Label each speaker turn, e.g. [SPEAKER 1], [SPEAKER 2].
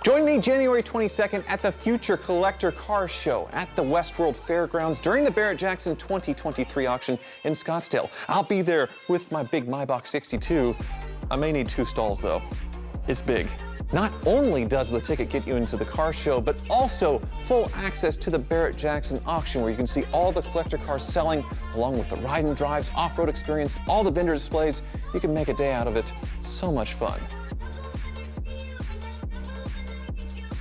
[SPEAKER 1] Join me January 22nd at the Future Collector Car Show at the WestWorld Fairgrounds during the Barrett-Jackson 2023 auction in Scottsdale. I'll be there with my big Maybach 62. I may need 2 stalls though. It's big. Not only does the ticket get you into the car show, but also full access to the Barrett-Jackson auction where you can see all the collector cars selling, along with the ride and drives, off-road experience, all the vendor displays. You can make a day out of it. So much fun.